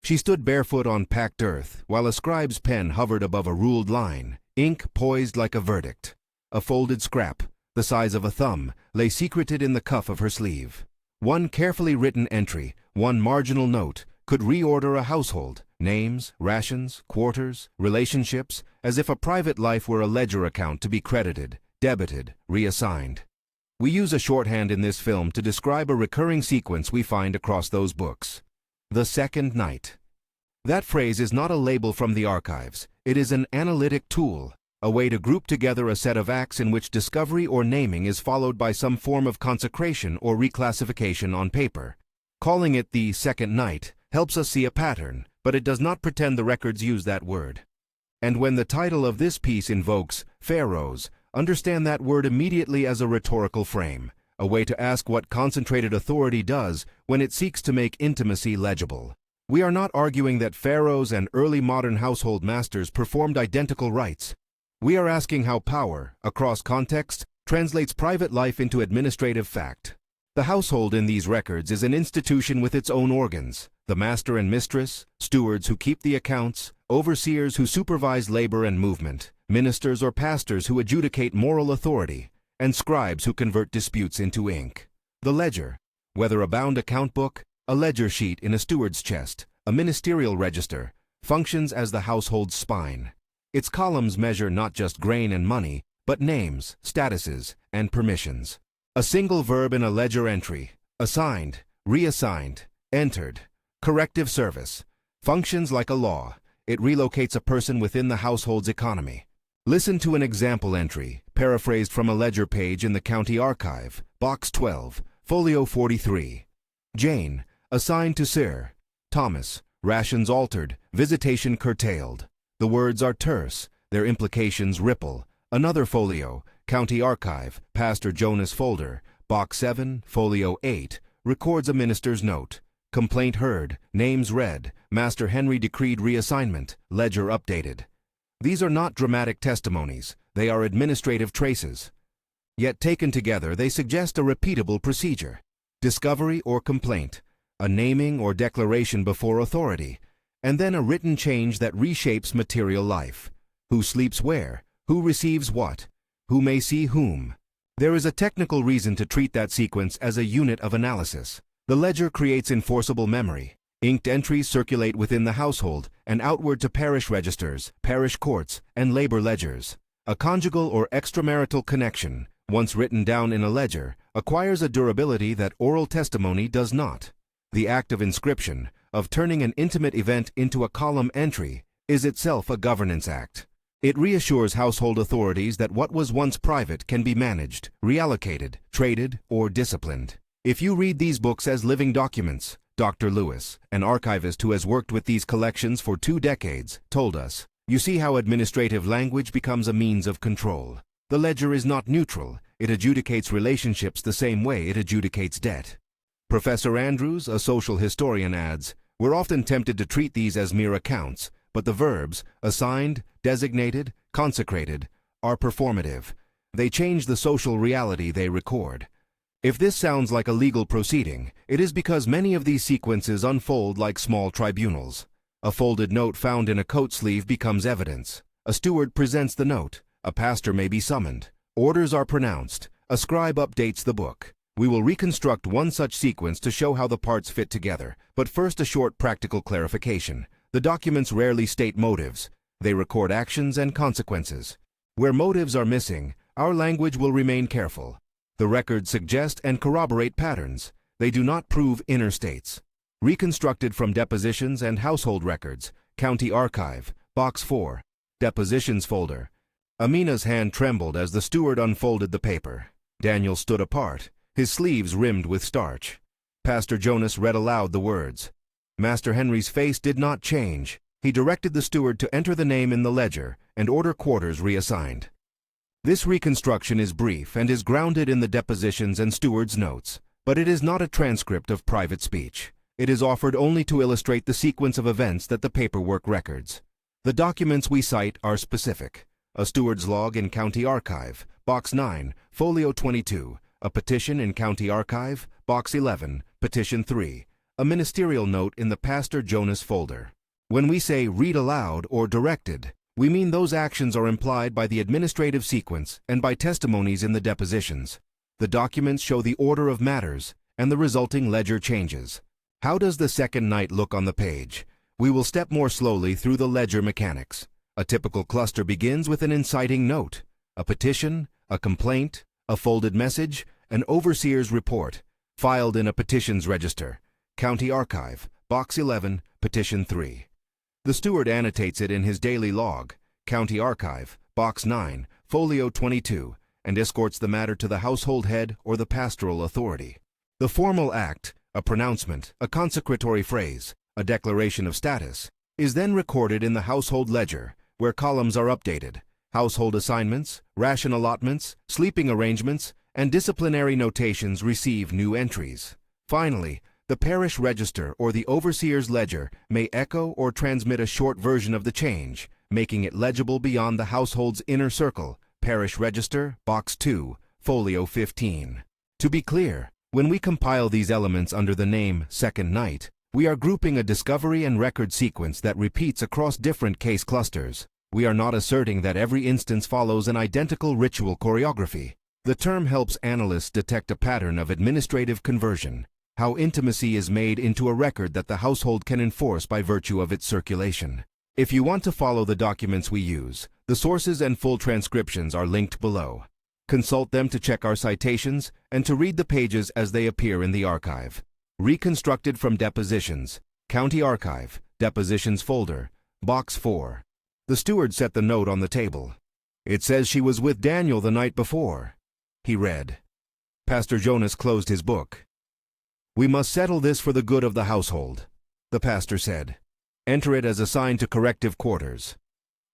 She stood barefoot on packed earth, while a scribe's pen hovered above a ruled line, ink poised like a verdict. A folded scrap, the size of a thumb, lay secreted in the cuff of her sleeve. One carefully written entry, one marginal note, could reorder a household, names, rations, quarters, relationships, as if a private life were a ledger account to be credited, debited, reassigned. We use a shorthand in this film to describe a recurring sequence we find across those books. The second night. That phrase is not a label from the archives. It is an analytic tool, a way to group together a set of acts in which discovery or naming is followed by some form of consecration or reclassification on paper. Calling it the second night helps us see a pattern, but it does not pretend the records use that word. And when the title of this piece invokes Pharaohs, understand that word immediately as a rhetorical frame, a way to ask what concentrated authority does when it seeks to make intimacy legible. We are not arguing that pharaohs and early modern household masters performed identical rites. We are asking how power, across context, translates private life into administrative fact. The household in these records is an institution with its own organs, the master and mistress, stewards who keep the accounts, overseers who supervise labor and movement, ministers or pastors who adjudicate moral authority, and scribes who convert disputes into ink. The ledger, whether a bound account book, a ledger sheet in a steward's chest, a ministerial register, functions as the household's spine. Its columns measure not just grain and money, but names, statuses, and permissions. A single verb in a ledger entry, assigned, reassigned, entered, corrective service, functions like a law. It relocates a person within the household's economy. Listen to an example entry, paraphrased from a ledger page in the county archive, box 12, folio 43. Jane, assigned to Sir Thomas, rations altered, visitation curtailed. The words are terse, their implications ripple. Another folio, county archive, Pastor Jonas folder, box 7, folio 8, records a minister's note. Complaint heard, names read, Master Henry decreed reassignment, ledger updated. These are not dramatic testimonies, they are administrative traces. Yet taken together, they suggest a repeatable procedure. Discovery or complaint, a naming or declaration before authority, and then a written change that reshapes material life. Who sleeps where? Who receives what? Who may see whom? There is a technical reason to treat that sequence as a unit of analysis. The ledger creates enforceable memory. Inked entries circulate within the household and outward to parish registers, parish courts, and labor ledgers. A conjugal or extramarital connection, once written down in a ledger, acquires a durability that oral testimony does not. The act of inscription, of turning an intimate event into a column entry, is itself a governance act. It reassures household authorities that what was once private can be managed, reallocated, traded, or disciplined. If you read these books as living documents, Dr. Lewis, an archivist who has worked with these collections for 2 decades, told us, you see how administrative language becomes a means of control. The ledger is not neutral, it adjudicates relationships the same way it adjudicates debt. Professor Andrews, a social historian, adds, we're often tempted to treat these as mere accounts, but the verbs, assigned, designated, consecrated, are performative. They change the social reality they record. If this sounds like a legal proceeding, it is because many of these sequences unfold like small tribunals. A folded note found in a coat sleeve becomes evidence. A steward presents the note. A pastor may be summoned. Orders are pronounced. A scribe updates the book. We will reconstruct one such sequence to show how the parts fit together, but first a short practical clarification. The documents rarely state motives. They record actions and consequences. Where motives are missing, our language will remain careful. The records suggest and corroborate patterns. They do not prove inner states. Reconstructed from depositions and household records, County Archive, Box 4, Depositions folder. Amina's hand trembled as the steward unfolded the paper. Daniel stood apart, his sleeves rimmed with starch. Pastor Jonas read aloud the words. Master Henry's face did not change. He directed the steward to enter the name in the ledger and order quarters reassigned. This reconstruction is brief and is grounded in the depositions and steward's notes, but it is not a transcript of private speech. It is offered only to illustrate the sequence of events that the paperwork records. The documents we cite are specific. A steward's log in County Archive, Box 9, Folio 22. A petition in County Archive, Box 11, Petition 3. a ministerial note in the Pastor Jonas folder. When we say read aloud or directed, we mean those actions are implied by the administrative sequence and by testimonies in the depositions. The documents show the order of matters and the resulting ledger changes. How does the second night look on the page? We will step more slowly through the ledger mechanics. A typical cluster begins with an inciting note, a petition, a complaint, a folded message, an overseer's report, filed in a petitions register, County Archive, Box 11, Petition 3. The steward annotates it in his daily log, County Archive, Box 9, Folio 22, and escorts the matter to the household head or the pastoral authority. The formal act, a pronouncement, a consecratory phrase, a declaration of status, is then recorded in the household ledger, where columns are updated. Household assignments, ration allotments, sleeping arrangements, and disciplinary notations receive new entries. Finally, the parish register or the overseer's ledger may echo or transmit a short version of the change, making it legible beyond the household's inner circle, Parish Register, Box 2, Folio 15. To be clear, when we compile these elements under the name Second Night, we are grouping a discovery and record sequence that repeats across different case clusters. We are not asserting that every instance follows an identical ritual choreography. The term helps analysts detect a pattern of administrative conversion, how intimacy is made into a record that the household can enforce by virtue of its circulation. If you want to follow the documents we use, the sources and full transcriptions are linked below. Consult them to check our citations and to read the pages as they appear in the archive. Reconstructed from depositions, County Archive, Depositions folder, Box 4. The steward set the note on the table. "It says she was with Daniel the night before," he read. Pastor Jonas closed his book. "We must settle this for the good of the household," the pastor said. "Enter it as assigned to corrective quarters."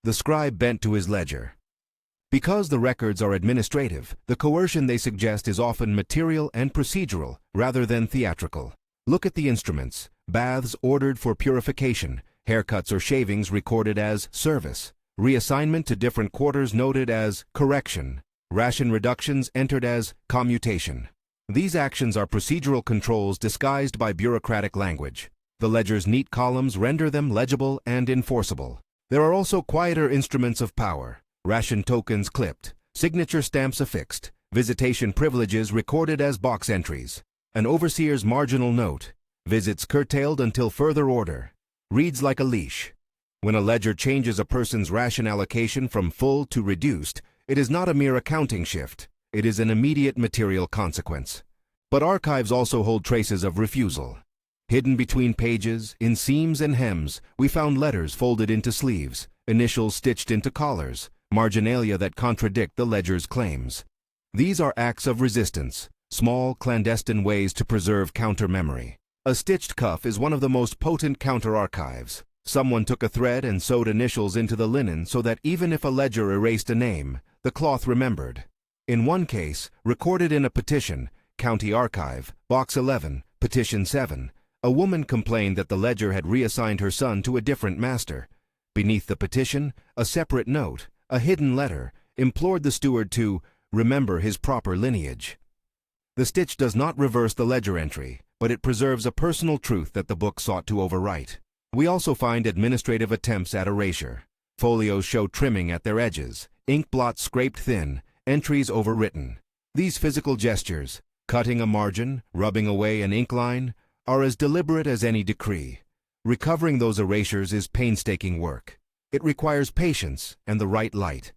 The scribe bent to his ledger. Because the records are administrative, the coercion they suggest is often material and procedural rather than theatrical. Look at the instruments: baths ordered for purification, haircuts or shavings recorded as service, reassignment to different quarters noted as correction, ration reductions entered as commutation. These actions are procedural controls disguised by bureaucratic language. The ledger's neat columns render them legible and enforceable. There are also quieter instruments of power: ration tokens clipped, signature stamps affixed, visitation privileges recorded as box entries, an overseer's marginal note, visits curtailed until further order, reads like a leash. When a ledger changes a person's ration allocation from full to reduced, it is not a mere accounting shift. It is an immediate material consequence. But archives also hold traces of refusal. Hidden between pages, in seams and hems, we found letters folded into sleeves, initials stitched into collars, marginalia that contradict the ledger's claims. These are acts of resistance, small, clandestine ways to preserve counter-memory. A stitched cuff is one of the most potent counter-archives. Someone took a thread and sewed initials into the linen so that even if a ledger erased a name, the cloth remembered. In one case, recorded in a petition, County Archive, Box 11, Petition 7, a woman complained that the ledger had reassigned her son to a different master. Beneath the petition, a separate note, a hidden letter, implored the steward to remember his proper lineage. The stitch does not reverse the ledger entry, but it preserves a personal truth that the book sought to overwrite. We also find administrative attempts at erasure. Folios show trimming at their edges, ink blots scraped thin, entries overwritten. These physical gestures, cutting a margin, rubbing away an ink line, are as deliberate as any decree. Recovering those erasures is painstaking work. It requires patience and the right light.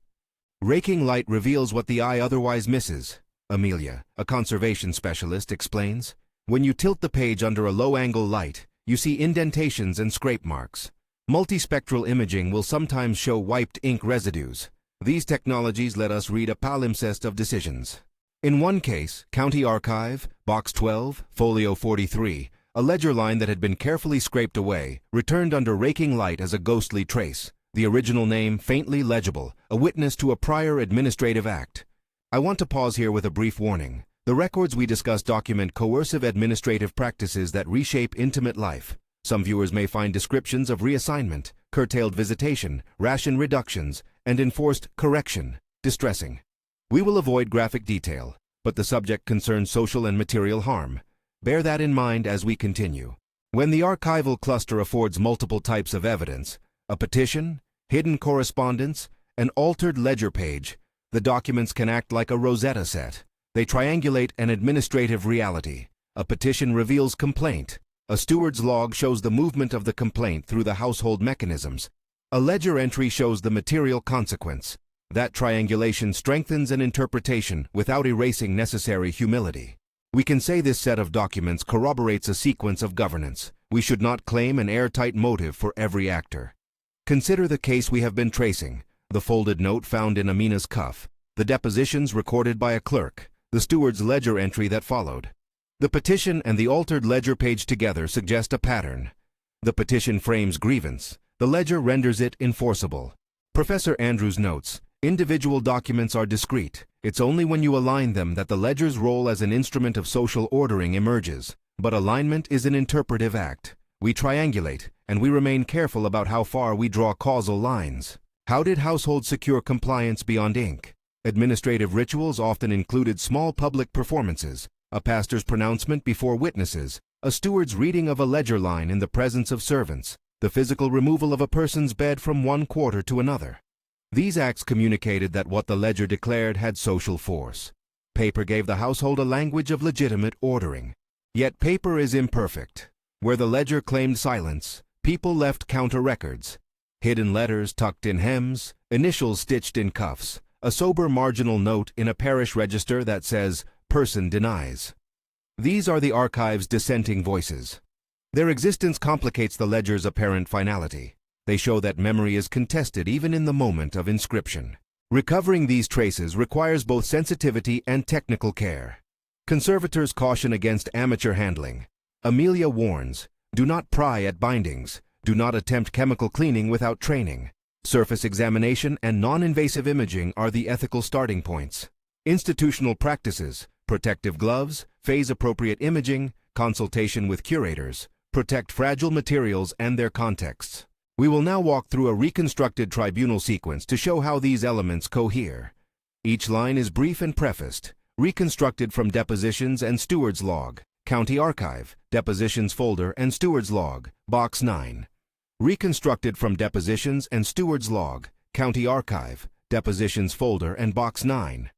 Raking light reveals what the eye otherwise misses, Amelia, a conservation specialist, explains. When you tilt the page under a low-angle light, you see indentations and scrape marks. Multispectral imaging will sometimes show wiped ink residues. These technologies let us read a palimpsest of decisions. In one case, County Archive, Box 12, Folio 43, a ledger line that had been carefully scraped away returned under raking light as a ghostly trace, the original name faintly legible, a witness to a prior administrative act. I want to pause here with a brief warning. The records we discuss document coercive administrative practices that reshape intimate life. Some viewers may find descriptions of reassignment, curtailed visitation, ration reductions, and enforced correction distressing. We will avoid graphic detail, but the subject concerns social and material harm. Bear that in mind as we continue. When the archival cluster affords multiple types of evidence, a petition, hidden correspondence, an altered ledger page, the documents can act like a Rosetta set. They triangulate an administrative reality. A petition reveals complaint. A steward's log shows the movement of the complaint through the household mechanisms. A ledger entry shows the material consequence. That triangulation strengthens an interpretation without erasing necessary humility. We can say this set of documents corroborates a sequence of governance. We should not claim an airtight motive for every actor. Consider the case we have been tracing, the folded note found in Amina's cuff, the depositions recorded by a clerk, the steward's ledger entry that followed. The petition and the altered ledger page together suggest a pattern. The petition frames grievance. The ledger renders it enforceable. Professor Andrews notes, individual documents are discrete. It's only when you align them that the ledger's role as an instrument of social ordering emerges. But alignment is an interpretive act. We triangulate, and we remain careful about how far we draw causal lines. How did households secure compliance beyond ink? Administrative rituals often included small public performances, a pastor's pronouncement before witnesses, a steward's reading of a ledger line in the presence of servants, the physical removal of a person's bed from one quarter to another. These acts communicated that what the ledger declared had social force. Paper gave the household a language of legitimate ordering. Yet paper is imperfect. Where the ledger claimed silence, people left counter records. Hidden letters tucked in hems, initials stitched in cuffs, a sober marginal note in a parish register that says, "Person denies." These are the archive's dissenting voices. Their existence complicates the ledger's apparent finality. They show that memory is contested even in the moment of inscription. Recovering these traces requires both sensitivity and technical care. Conservators caution against amateur handling. Amelia warns, do not pry at bindings. Do not attempt chemical cleaning without training. Surface examination and non-invasive imaging are the ethical starting points. Institutional practices, protective gloves, phase-appropriate imaging, consultation with curators, protect fragile materials and their contexts. We will now walk through a reconstructed tribunal sequence to show how these elements cohere. Each line is brief and prefaced, reconstructed from depositions and steward's log, county archive, depositions folder and steward's log, box 9. Reconstructed from depositions and steward's log, county archive, depositions folder and box 9.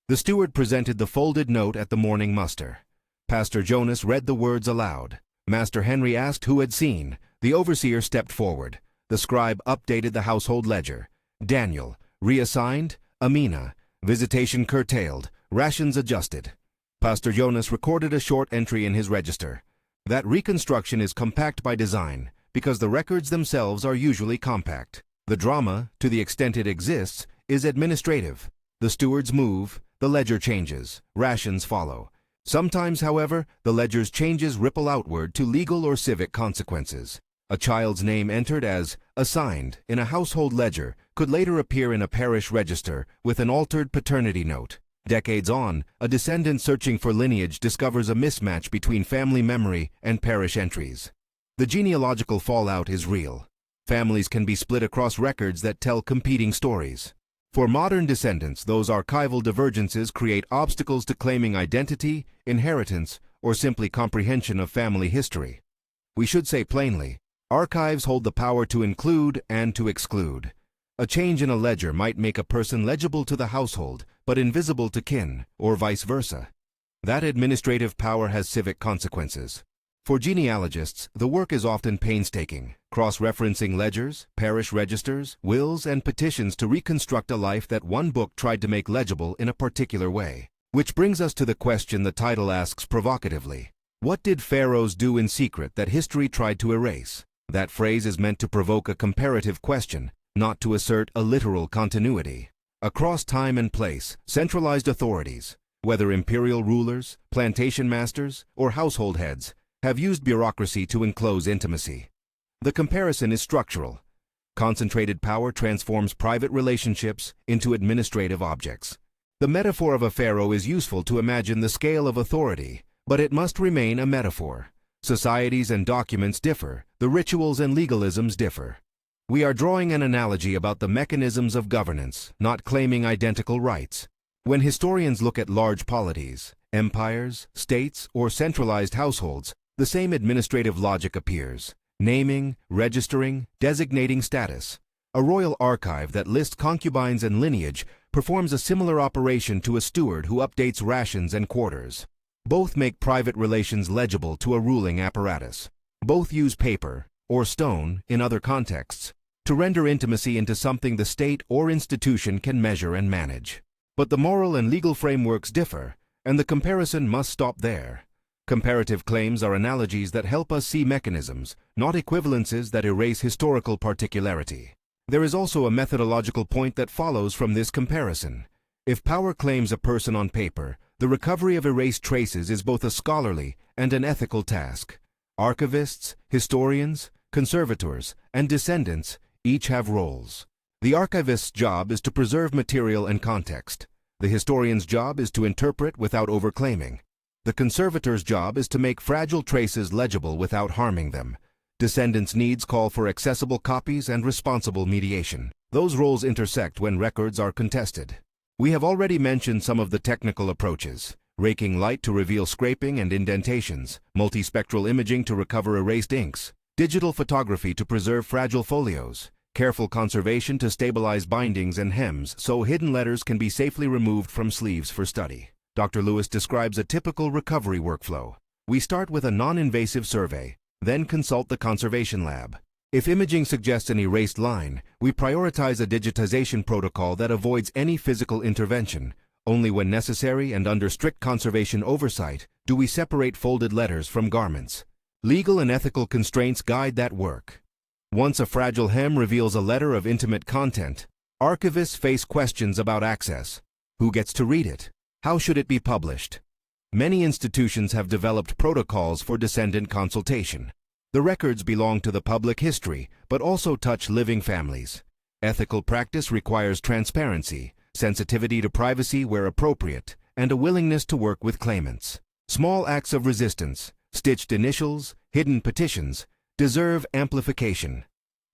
The steward presented the folded note at the morning muster. Pastor Jonas read the words aloud. Master Henry asked who had seen. The overseer stepped forward. The scribe updated the household ledger. Daniel, reassigned. Amina, visitation curtailed. Rations adjusted. Pastor Jonas recorded a short entry in his register. That reconstruction is compact by design, because the records themselves are usually compact. The drama, to the extent it exists, is administrative. The stewards move, the ledger changes, rations follow. Sometimes, however, the ledger's changes ripple outward to legal or civic consequences. A child's name entered as assigned in a household ledger could later appear in a parish register with an altered paternity note. Decades on, a descendant searching for lineage discovers a mismatch between family memory and parish entries. The genealogical fallout is real. Families can be split across records that tell competing stories. For modern descendants, those archival divergences create obstacles to claiming identity, inheritance, or simply comprehension of family history. We should say plainly, archives hold the power to include and to exclude. A change in a ledger might make a person legible to the household, but invisible to kin, or vice versa. That administrative power has civic consequences. For genealogists, the work is often painstaking, cross-referencing ledgers, parish registers, wills, and petitions to reconstruct a life that one book tried to make legible in a particular way. Which brings us to the question the title asks provocatively. What did Pharaohs do in secret that history tried to erase? That phrase is meant to provoke a comparative question, not to assert a literal continuity. Across time and place, centralized authorities, whether imperial rulers, plantation masters, or household heads, have used bureaucracy to enclose intimacy. The comparison is structural. Concentrated power transforms private relationships into administrative objects. The metaphor of a pharaoh is useful to imagine the scale of authority, but it must remain a metaphor. Societies and documents differ, the rituals and legalisms differ. We are drawing an analogy about the mechanisms of governance, not claiming identical rights. When historians look at large polities, empires, states, or centralized households, the same administrative logic appears: naming, registering, designating status. A royal archive that lists concubines and lineage performs a similar operation to a steward who updates rations and quarters. Both make private relations legible to a ruling apparatus. Both use paper, or stone in other contexts, to render intimacy into something the state or institution can measure and manage. But the moral and legal frameworks differ, and the comparison must stop there. Comparative claims are analogies that help us see mechanisms, not equivalences that erase historical particularity. There is also a methodological point that follows from this comparison. If power claims a person on paper, the recovery of erased traces is both a scholarly and an ethical task. Archivists, historians, conservators, and descendants each have roles. The archivist's job is to preserve material and context. The historian's job is to interpret without overclaiming. The conservator's job is to make fragile traces legible without harming them. Descendants' needs call for accessible copies and responsible mediation. Those roles intersect when records are contested. We have already mentioned some of the technical approaches: raking light to reveal scraping and indentations, multispectral imaging to recover erased inks, digital photography to preserve fragile folios, careful conservation to stabilize bindings and hems so hidden letters can be safely removed from sleeves for study. Dr. Lewis describes a typical recovery workflow. We start with a non-invasive survey, then consult the conservation lab. If imaging suggests an erased line, we prioritize a digitization protocol that avoids any physical intervention. Only when necessary and under strict conservation oversight do we separate folded letters from garments. Legal and ethical constraints guide that work. Once a fragile hem reveals a letter of intimate content, archivists face questions about access. Who gets to read it? How should it be published? Many institutions have developed protocols for descendant consultation. The records belong to the public history, but also touch living families. Ethical practice requires transparency, sensitivity to privacy where appropriate, and a willingness to work with claimants. Small acts of resistance, stitched initials, hidden petitions, deserve amplification.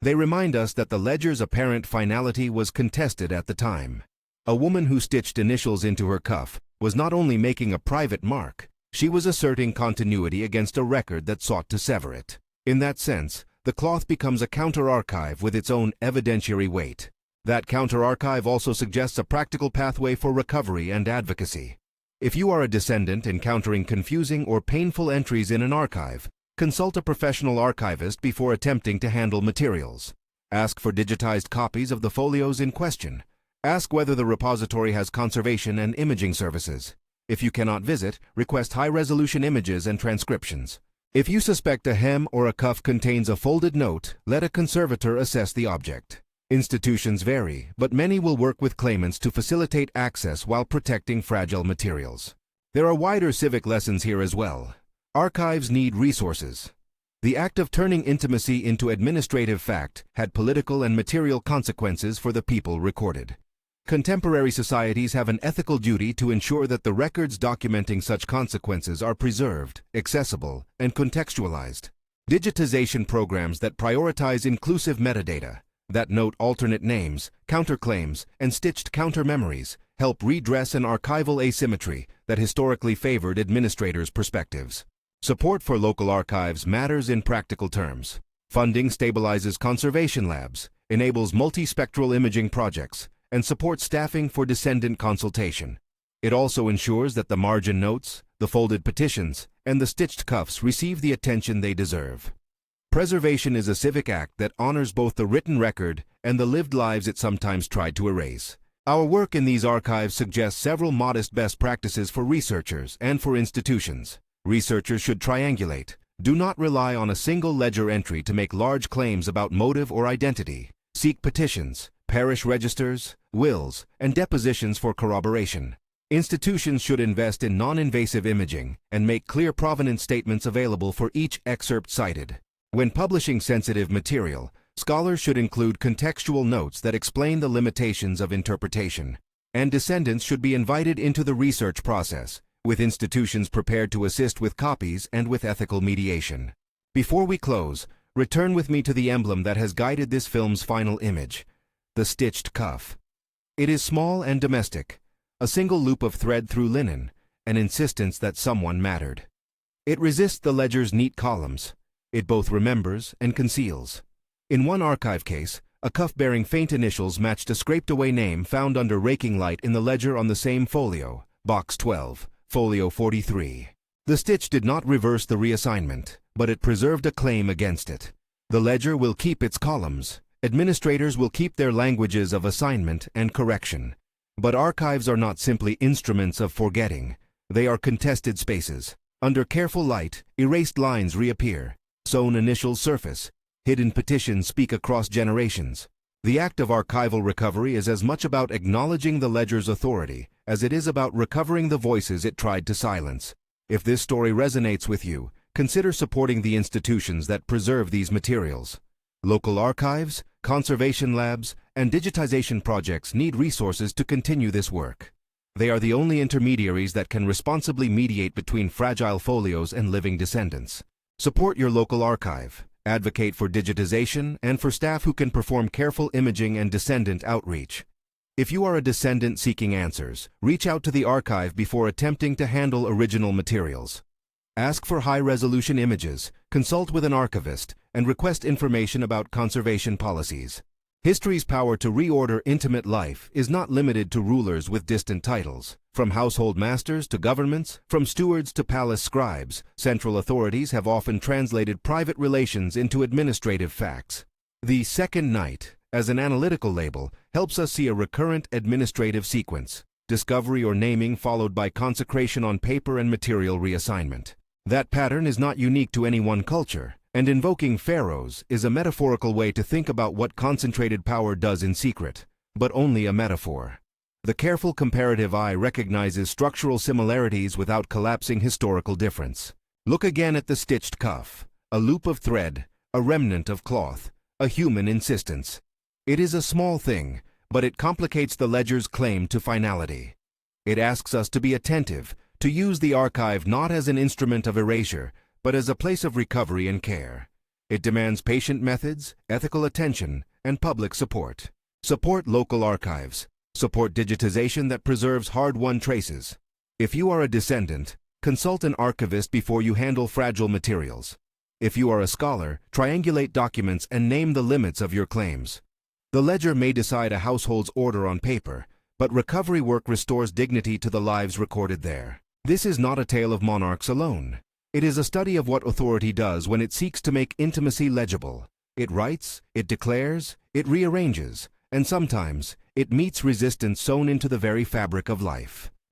They remind us that the ledger's apparent finality was contested at the time. A woman who stitched initials into her cuff was not only making a private mark, she was asserting continuity against a record that sought to sever it. In that sense, the cloth becomes a counter-archive with its own evidentiary weight. That counter-archive also suggests a practical pathway for recovery and advocacy. If you are a descendant encountering confusing or painful entries in an archive, consult a professional archivist before attempting to handle materials. Ask for digitized copies of the folios in question. Ask whether the repository has conservation and imaging services. If you cannot visit, request high-resolution images and transcriptions. If you suspect a hem or a cuff contains a folded note, let a conservator assess the object. Institutions vary, but many will work with claimants to facilitate access while protecting fragile materials. There are wider civic lessons here as well. Archives need resources. The act of turning intimacy into administrative fact had political and material consequences for the people recorded. Contemporary societies have an ethical duty to ensure that the records documenting such consequences are preserved, accessible, and contextualized. Digitization programs that prioritize inclusive metadata, that note alternate names, counterclaims, and stitched counter-memories help redress an archival asymmetry that historically favored administrators' perspectives. Support for local archives matters in practical terms. Funding stabilizes conservation labs, enables multispectral imaging projects, and supports staffing for descendant consultation. It also ensures that the margin notes, the folded petitions, and the stitched cuffs receive the attention they deserve. Preservation is a civic act that honors both the written record and the lived lives it sometimes tried to erase. Our work in these archives suggests several modest best practices for researchers and for institutions. Researchers should triangulate. Do not rely on a single ledger entry to make large claims about motive or identity. Seek petitions, parish registers, wills, and depositions for corroboration. Institutions should invest in non-invasive imaging and make clear provenance statements available for each excerpt cited. When publishing sensitive material, scholars should include contextual notes that explain the limitations of interpretation. And descendants should be invited into the research process, with institutions prepared to assist with copies and with ethical mediation. Before we close, return with me to the emblem that has guided this film's final image: the stitched cuff. It is small and domestic, a single loop of thread through linen, an insistence that someone mattered. It resists the ledger's neat columns. It both remembers and conceals. In one archive case, a cuff bearing faint initials matched a scraped-away name found under raking light in the ledger on the same folio, Box 12, Folio 43. The stitch did not reverse the reassignment, but it preserved a claim against it. The ledger will keep its columns. Administrators will keep their languages of assignment and correction. But archives are not simply instruments of forgetting. They are contested spaces. Under careful light, erased lines reappear. Sewn initials surface. Hidden petitions speak across generations. The act of archival recovery is as much about acknowledging the ledger's authority as it is about recovering the voices it tried to silence. If this story resonates with you, consider supporting the institutions that preserve these materials. Local archives, conservation labs, and digitization projects need resources to continue this work. They are the only intermediaries that can responsibly mediate between fragile folios and living descendants. Support your local archive. Advocate for digitization and for staff who can perform careful imaging and descendant outreach. If you are a descendant seeking answers, reach out to the archive before attempting to handle original materials. Ask for high-resolution images, consult with an archivist, and request information about conservation policies. History's power to reorder intimate life is not limited to rulers with distant titles. From household masters to governments, from stewards to palace scribes, central authorities have often translated private relations into administrative facts. The second night, as an analytical label, helps us see a recurrent administrative sequence: discovery or naming followed by consecration on paper and material reassignment. That pattern is not unique to any one culture, and invoking Pharaohs is a metaphorical way to think about what concentrated power does in secret, but only a metaphor. The careful comparative eye recognizes structural similarities without collapsing historical difference. Look again at the stitched cuff, a loop of thread, a remnant of cloth, a human insistence. It is a small thing, but it complicates the ledger's claim to finality. It asks us to be attentive, to use the archive not as an instrument of erasure, but as a place of recovery and care. It demands patient methods, ethical attention, and public support. Support local archives. Support digitization that preserves hard-won traces. If you are a descendant, consult an archivist before you handle fragile materials. If you are a scholar, triangulate documents and name the limits of your claims. The ledger may decide a household's order on paper, but recovery work restores dignity to the lives recorded there. This is not a tale of monarchs alone. It is a study of what authority does when it seeks to make intimacy legible. It writes, it declares, it rearranges, and sometimes it meets resistance sewn into the very fabric of life.